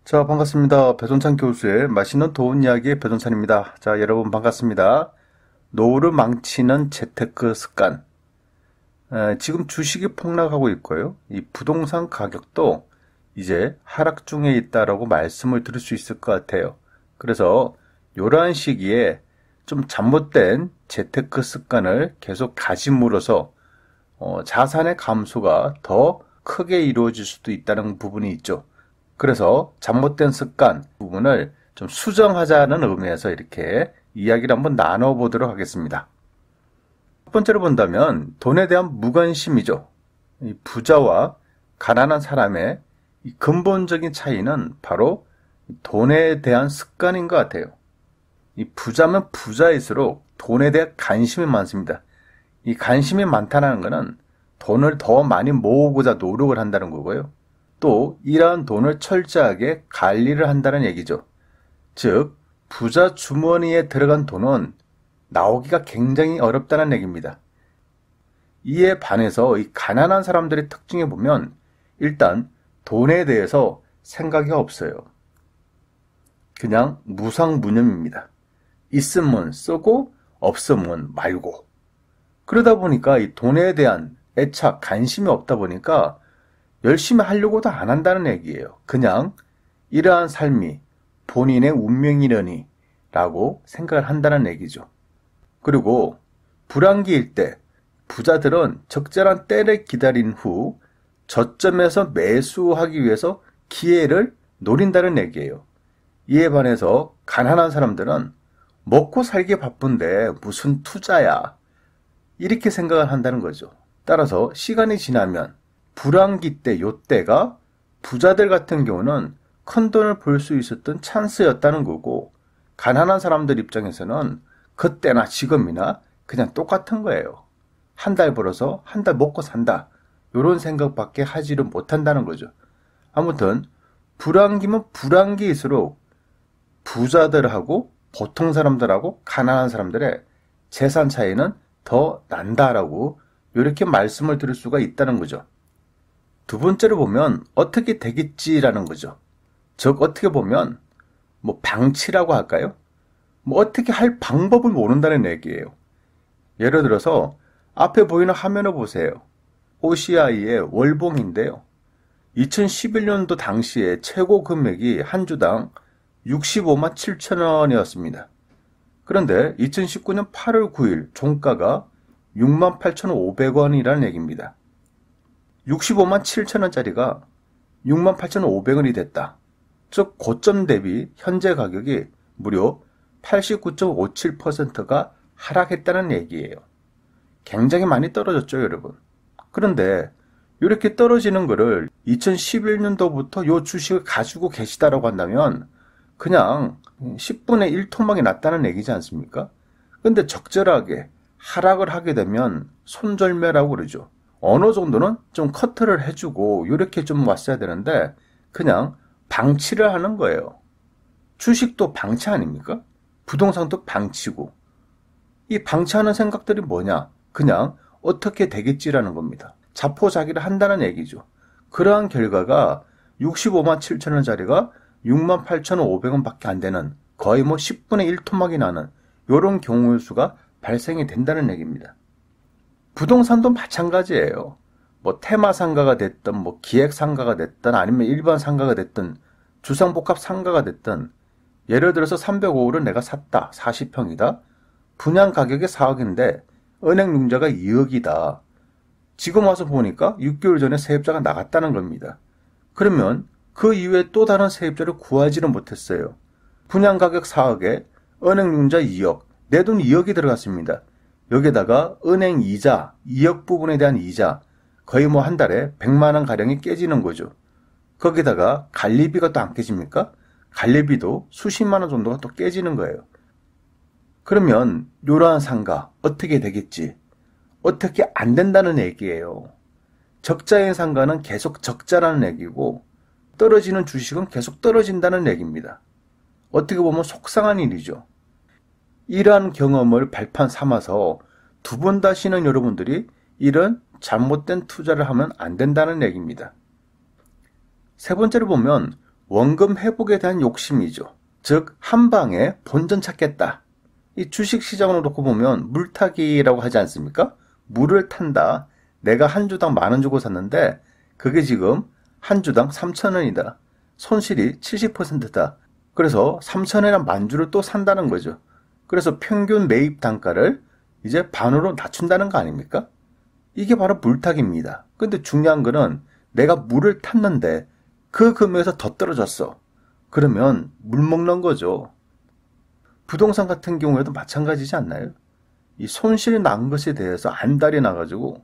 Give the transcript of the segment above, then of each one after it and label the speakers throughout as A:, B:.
A: 자, 반갑습니다. 배돈찬 교수의 맛있는 도움 이야기의 배돈찬입니다. 자, 여러분 반갑습니다. 노후를 망치는 재테크 습관. 지금 주식이 폭락하고 있고요. 이 부동산 가격도 이제 하락 중에 있다라고 말씀을 드릴 수 있을 것 같아요. 그래서 이러한 시기에 좀 잘못된 재테크 습관을 계속 가짐으로써 자산의 감소가 더 크게 이루어질 수도 있다는 부분이 있죠. 그래서 잘못된 습관 부분을 좀 수정하자는 의미에서 이렇게 이야기를 한번 나눠보도록 하겠습니다. 첫 번째로 본다면 돈에 대한 무관심이죠. 이 부자와 가난한 사람의 이 근본적인 차이는 바로 돈에 대한 습관인 것 같아요. 이 부자면 부자일수록 돈에 대한 관심이 많습니다. 이 관심이 많다는 것은 돈을 더 많이 모으고자 노력을 한다는 거고요. 또 이러한 돈을 철저하게 관리를 한다는 얘기죠. 즉 부자 주머니에 들어간 돈은 나오기가 굉장히 어렵다는 얘기입니다. 이에 반해서 이 가난한 사람들의 특징에 보면 일단 돈에 대해서 생각이 없어요. 그냥 무상무념입니다. 있으면 쓰고 없으면 말고. 그러다 보니까 이 돈에 대한 애착, 관심이 없다 보니까 열심히 하려고도 안 한다는 얘기예요. 그냥 이러한 삶이 본인의 운명이려니 라고 생각을 한다는 얘기죠. 그리고 불황기일 때 부자들은 적절한 때를 기다린 후 저점에서 매수하기 위해서 기회를 노린다는 얘기예요. 이에 반해서 가난한 사람들은 먹고 살기 바쁜데 무슨 투자야 이렇게 생각을 한다는 거죠. 따라서 시간이 지나면 불황기 때 요때가 부자들 같은 경우는 큰 돈을 벌 수 있었던 찬스였다는 거고 가난한 사람들 입장에서는 그때나 지금이나 그냥 똑같은 거예요. 한 달 벌어서 한 달 먹고 산다. 이런 생각밖에 하지를 못한다는 거죠. 아무튼 불황기면 불황기일수록 부자들하고 보통 사람들하고 가난한 사람들의 재산 차이는 더 난다라고 이렇게 말씀을 드릴 수가 있다는 거죠. 두 번째로 보면 어떻게 되겠지라는 거죠. 즉 어떻게 보면 방치라고 할까요? 어떻게 할 방법을 모른다는 얘기예요. 예를 들어서 앞에 보이는 화면을 보세요. OCI의 월봉인데요. 2011년도 당시에 최고 금액이 한 주당 65만 7천 원이었습니다. 그런데 2019년 8월 9일 종가가 6만 8,500원이라는 얘기입니다. 65만 7천 원짜리가 6만 8,500원이 됐다. 즉 고점 대비 현재 가격이 무려 89.57%가 하락했다는 얘기예요. 굉장히 많이 떨어졌죠, 여러분. 그런데 이렇게 떨어지는 거를 2011년도부터 이 주식을 가지고 계시다라고 한다면 그냥 10분의 1 토막이 났다는 얘기지 않습니까? 근데 적절하게 하락을 하게 되면 손절매라고 그러죠. 어느 정도는 좀 커트를 해주고 이렇게 좀 왔어야 되는데 그냥 방치를 하는 거예요. 주식도 방치 아닙니까? 부동산도 방치고. 이 방치하는 생각들이 뭐냐? 그냥 어떻게 되겠지라는 겁니다. 자포자기를 한다는 얘기죠. 그러한 결과가 65만 7천 원짜리가 6만 8,500원 밖에 안 되는 거의 10분의 1 토막이 나는 이런 경우의 수가 발생이 된다는 얘기입니다. 부동산도 마찬가지예요. 테마상가가 됐든 기획상가가 됐든 아니면 일반 상가가 됐든 주상복합 상가가 됐든 예를 들어서 305호를 내가 샀다. 40평이다. 분양 가격이 4억인데 은행 융자가 2억이다. 지금 와서 보니까 6개월 전에 세입자가 나갔다는 겁니다. 그러면 그 이후에 또 다른 세입자를 구하지는 못했어요. 분양 가격 4억에 은행 융자 2억, 내 돈 2억이 들어갔습니다. 여기다가 은행 이자, 2억 부분에 대한 이자, 거의 한 달에 100만 원 가량이 깨지는 거죠. 거기다가 관리비가 또 안 깨집니까? 관리비도 수십만 원 정도가 또 깨지는 거예요. 그러면 이러한 상가 어떻게 되겠지? 어떻게 안 된다는 얘기예요. 적자인 상가는 계속 적자라는 얘기고 떨어지는 주식은 계속 떨어진다는 얘기입니다. 어떻게 보면 속상한 일이죠. 이러한 경험을 발판 삼아서 두 번 다시는 여러분들이 이런 잘못된 투자를 하면 안 된다는 얘기입니다. 세 번째로 보면 원금 회복에 대한 욕심이죠. 즉, 한 방에 본전 찾겠다. 이 주식시장으로 놓고 보면 물타기라고 하지 않습니까? 물을 탄다. 내가 한 주당 10,000원 주고 샀는데 그게 지금 한 주당 3,000원이다. 손실이 70%다. 그래서 3,000원이란 만주를 또 산다는 거죠. 그래서 평균 매입 단가를 이제 반으로 낮춘다는 거 아닙니까? 이게 바로 물타기입니다. 근데 중요한 거는 내가 물을 탔는데 그 금액에서 더 떨어졌어. 그러면 물 먹는 거죠. 부동산 같은 경우에도 마찬가지지 않나요? 이 손실이 난 것에 대해서 안달이 나가지고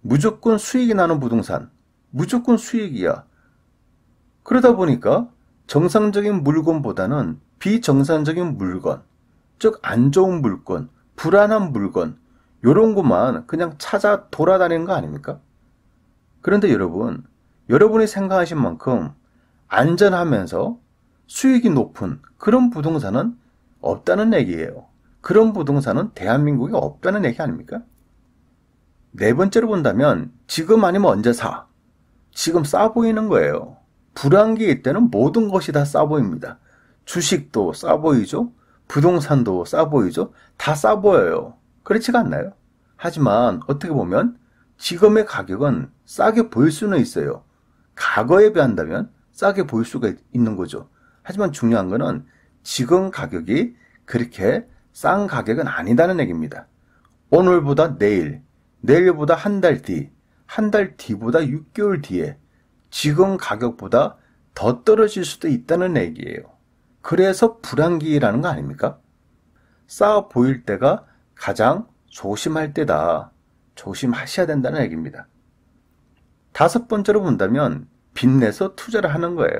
A: 무조건 수익이 나는 부동산, 무조건 수익이야. 그러다 보니까 정상적인 물건보다는 비정상적인 물건, 즉 안 좋은 물건, 불안한 물건, 요런 것만 그냥 찾아 돌아다니는 거 아닙니까? 그런데 여러분이 생각하신 만큼 안전하면서 수익이 높은 그런 부동산은 없다는 얘기예요. 그런 부동산은 대한민국에 없다는 얘기 아닙니까? 네 번째로 본다면 지금 아니면 언제 사? 지금 싸 보이는 거예요. 불황기일 때는 모든 것이 다 싸 보입니다. 주식도 싸 보이죠? 부동산도 싸 보이죠? 다 싸 보여요. 그렇지가 않나요? 하지만 어떻게 보면 지금의 가격은 싸게 보일 수는 있어요. 과거에 비한다면 싸게 보일 수가 있는 거죠. 하지만 중요한 거는 지금 가격이 그렇게 싼 가격은 아니다는 얘기입니다. 오늘보다 내일, 내일보다 한 달 뒤, 한 달 뒤보다 6개월 뒤에 지금 가격보다 더 떨어질 수도 있다는 얘기예요. 그래서 불황기라는 거 아닙니까? 싸 보일 때가 가장 조심할 때다. 조심하셔야 된다는 얘기입니다. 다섯 번째로 본다면 빚내서 투자를 하는 거예요.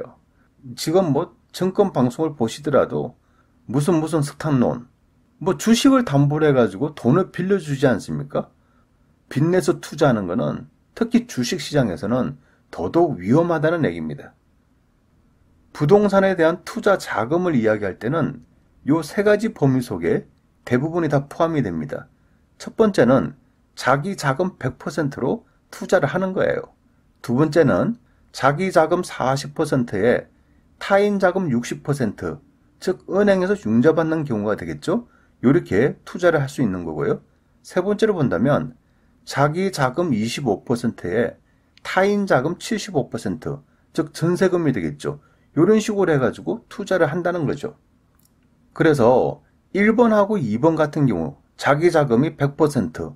A: 지금 증권 방송을 보시더라도 무슨 스탁론, 주식을 담보로 해가지고 돈을 빌려주지 않습니까? 빚내서 투자하는 거는 특히 주식시장에서는 더더욱 위험하다는 얘기입니다. 부동산에 대한 투자 자금을 이야기할 때는 요 세 가지 범위 속에 대부분이 다 포함이 됩니다. 첫 번째는 자기 자금 100%로 투자를 하는 거예요. 두 번째는 자기 자금 40%에 타인 자금 60%, 즉 은행에서 융자받는 경우가 되겠죠. 이렇게 투자를 할 수 있는 거고요. 세 번째로 본다면 자기 자금 25%에 타인 자금 75%, 즉 전세금이 되겠죠. 이런 식으로 해가지고 투자를 한다는 거죠. 그래서 1번하고 2번 같은 경우 자기 자금이 100%,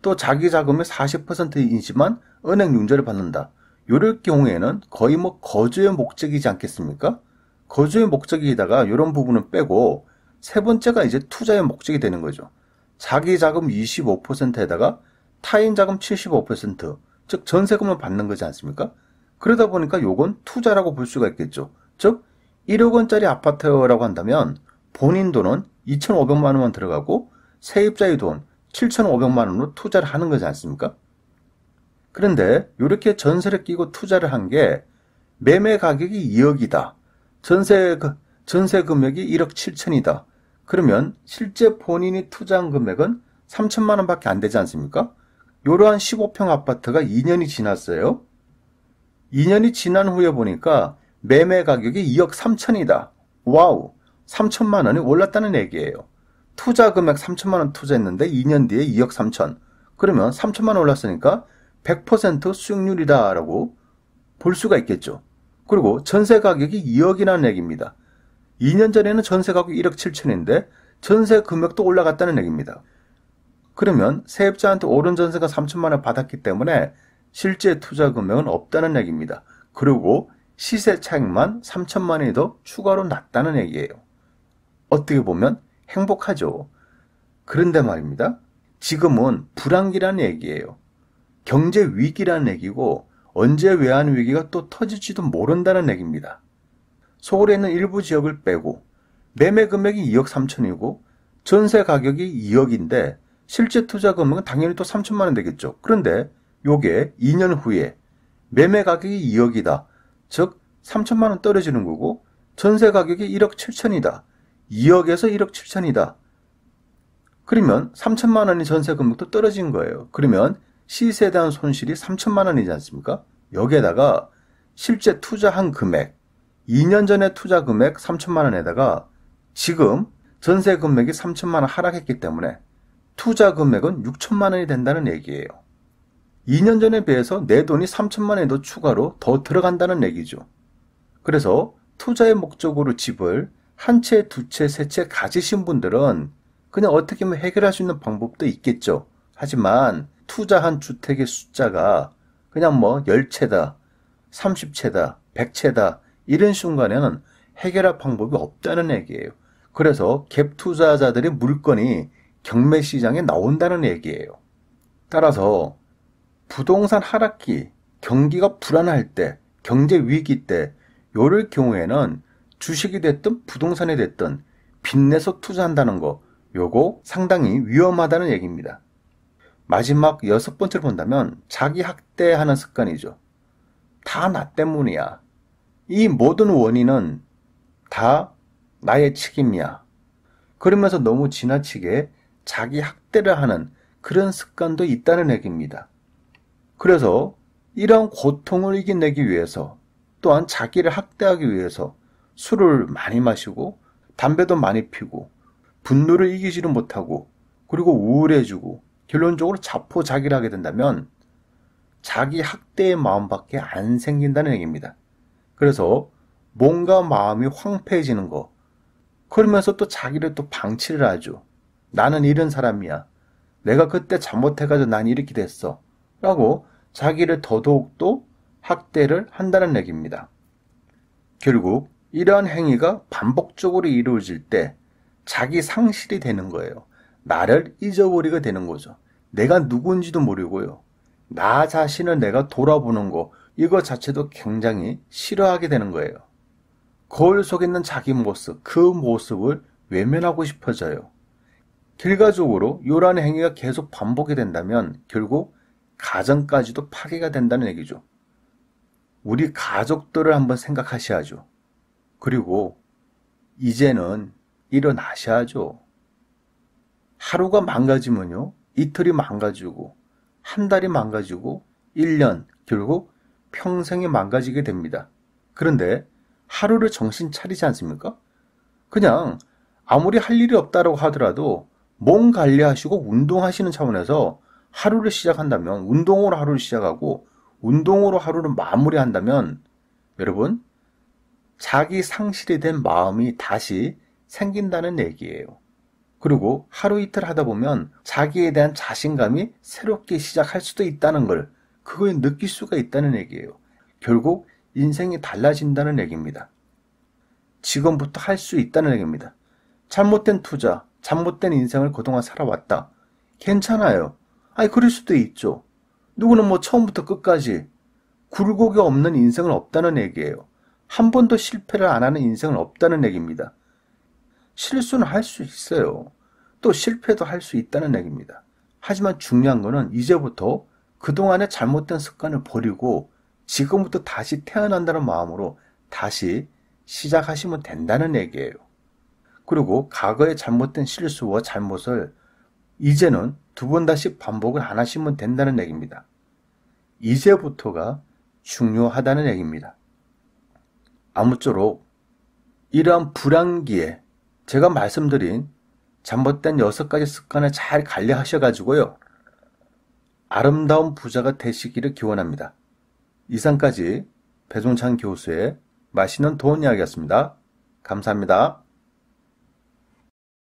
A: 또 자기 자금의 40%이지만 은행 융자를 받는다. 이럴 경우에는 거의 거주의 목적이지 않겠습니까? 거주의 목적이다가 이런 부분은 빼고 세 번째가 이제 투자의 목적이 되는 거죠. 자기 자금 25%에다가 타인 자금 75%, 즉 전세금을 받는 거지 않습니까? 그러다 보니까 요건 투자라고 볼 수가 있겠죠. 즉 1억 원짜리 아파트라고 한다면 본인 돈은 2,500만 원만 들어가고 세입자의 돈 7,500만 원으로 투자를 하는 거지 않습니까? 그런데 이렇게 전세를 끼고 투자를 한 게 매매 가격이 2억이다. 전세 금액이 1억 7천이다. 그러면 실제 본인이 투자한 금액은 3천만 원밖에 안 되지 않습니까? 이러한 15평 아파트가 2년이 지났어요. 2년이 지난 후에 보니까 매매 가격이 2억 3천이다. 와우, 3천만 원이 올랐다는 얘기예요. 투자 금액 3천만 원 투자했는데 2년 뒤에 2억 3천. 그러면 3천만 원 올랐으니까 100% 수익률이다 라고 볼 수가 있겠죠. 그리고 전세 가격이 2억이라는 얘기입니다. 2년 전에는 전세 가격이 1억 7천인데 전세 금액도 올라갔다는 얘기입니다. 그러면 세입자한테 오른 전세가 3천만 원 받았기 때문에 실제 투자 금액은 없다는 얘기입니다. 그리고 시세 차익만 3천만 원이 더 추가로 났다는 얘기예요. 어떻게 보면 행복하죠. 그런데 말입니다. 지금은 불황기라는 얘기예요. 경제 위기라는 얘기고 언제 외환 위기가 또 터질지도 모른다는 얘기입니다. 서울에 있는 일부 지역을 빼고 매매 금액이 2억 3천이고 전세 가격이 2억인데 실제 투자 금액은 당연히 또 3천만 원 되겠죠. 그런데 요게 2년 후에 매매 가격이 2억이다. 즉 3천만 원 떨어지는 거고 전세 가격이 1억 7천이다. 2억에서 1억 7천이다. 그러면 3천만 원이 전세 금액도 떨어진 거예요. 그러면 시세에 대한 손실이 3천만 원이지 않습니까? 여기에다가 실제 투자한 금액, 2년 전에 투자 금액 3천만 원에다가 지금 전세 금액이 3천만 원 하락했기 때문에 투자 금액은 6천만 원이 된다는 얘기예요. 2년 전에 비해서 내 돈이 3천만 원이 더 추가로 더 들어간다는 얘기죠. 그래서 투자의 목적으로 집을 한 채, 두 채, 세 채 가지신 분들은 그냥 어떻게 하면 해결할 수 있는 방법도 있겠죠. 하지만 투자한 주택의 숫자가 그냥 뭐 10채다, 30채다, 100채다 이런 순간에는 해결할 방법이 없다는 얘기예요. 그래서 갭 투자자들의 물건이 경매 시장에 나온다는 얘기예요. 따라서 부동산 하락기, 경기가 불안할 때, 경제 위기 때 요럴 경우에는 주식이 됐든 부동산이 됐든 빚내서 투자한다는 거 요거 상당히 위험하다는 얘기입니다. 마지막 6번째로 본다면 자기 학대하는 습관이죠. 다 나 때문이야. 이 모든 원인은 다 나의 책임이야. 그러면서 너무 지나치게 자기 학대를 하는 그런 습관도 있다는 얘기입니다. 그래서 이러한 고통을 이겨내기 위해서 또한 자기를 학대하기 위해서 술을 많이 마시고 담배도 많이 피고 분노를 이기지를 못하고 그리고 우울해지고 결론적으로 자포자기를 하게 된다면 자기 학대의 마음밖에 안 생긴다는 얘기입니다. 그래서 뭔가 마음이 황폐해지는 거 그러면서 또 자기를 또 방치를 하죠. 나는 이런 사람이야. 내가 그때 잘못해가지고 난 이렇게 됐어. 라고 자기를 더더욱 학대를 한다는 얘기입니다. 결국 이러한 행위가 반복적으로 이루어질 때 자기 상실이 되는 거예요. 나를 잊어버리게 되는 거죠. 내가 누군지도 모르고요. 나 자신을 내가 돌아보는 거 이거 자체도 굉장히 싫어하게 되는 거예요. 거울 속에 있는 자기 모습, 그 모습을 외면하고 싶어져요. 결과적으로 이러한 행위가 계속 반복이 된다면 결국 가정까지도 파괴가 된다는 얘기죠. 우리 가족들을 한번 생각하셔야죠. 그리고 이제는 일어나셔야죠. 하루가 망가지면요. 이틀이 망가지고 한 달이 망가지고 1년 결국 평생이 망가지게 됩니다. 그런데 하루를 정신 차리지 않습니까? 그냥 아무리 할 일이 없다고 하더라도 몸 관리하시고 운동하시는 차원에서 하루를 시작한다면 운동으로 하루를 시작하고 운동으로 하루를 마무리한다면 여러분 자기 상실이 된 마음이 다시 생긴다는 얘기예요. 그리고 하루 이틀 하다 보면 자기에 대한 자신감이 새롭게 시작할 수도 있다는 걸 그걸 느낄 수가 있다는 얘기예요. 결국 인생이 달라진다는 얘기입니다. 지금부터 할 수 있다는 얘기입니다. 잘못된 투자, 잘못된 인생을 그동안 살아왔다. 괜찮아요. 아니 그럴 수도 있죠. 누구는 뭐 처음부터 끝까지 굴곡이 없는 인생은 없다는 얘기예요. 한 번도 실패를 안 하는 인생은 없다는 얘기입니다. 실수는 할 수 있어요. 또 실패도 할 수 있다는 얘기입니다. 하지만 중요한 거는 이제부터 그동안의 잘못된 습관을 버리고 지금부터 다시 태어난다는 마음으로 다시 시작하시면 된다는 얘기예요. 그리고 과거의 잘못된 실수와 잘못을 이제는 두 번 다시 반복을 안 하시면 된다는 얘기입니다. 이제부터가 중요하다는 얘기입니다. 아무쪼록 이러한 불안기에 제가 말씀드린 잘못된 6가지 습관을 잘 관리하셔가지고요. 아름다운 부자가 되시기를 기원합니다. 이상까지 배종찬 교수의 맛있는 돈 이야기였습니다. 감사합니다.